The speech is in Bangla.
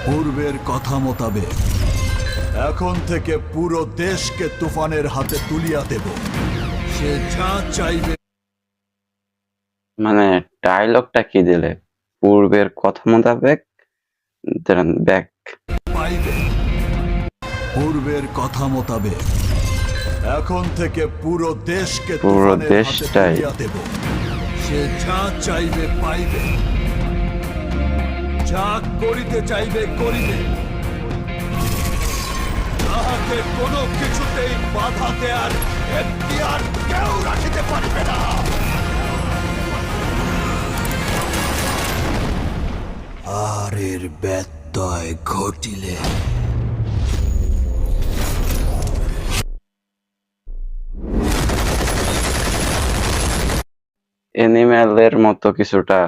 পূর্বের কথা মোতাবেক এখন থেকে পুরো দেশকে তুফানের হাতে তুলিয়া দেব। সে যা চাইবে মানে ডায়লগটা কি দিলে? পূর্বের কথা মোতাবেক ব্যাক। পাইবে। পূর্বের কথা মোতাবেক এখন থেকে পুরো দেশকে পুরো তুফানের হাতে দেশটাই। তুলিয়া দেব। সে যা চাইবে পাইবে, যা করিতে চাইবে করিবে। তাহাকে কোনো কিছুতেই বাধা দেয়ার এখতিয়ার কেউ রাখিতে পারিবে না। আর এর ব্যত্যয় ঘটিলে অ্যানিমেলের মতো কিছুটা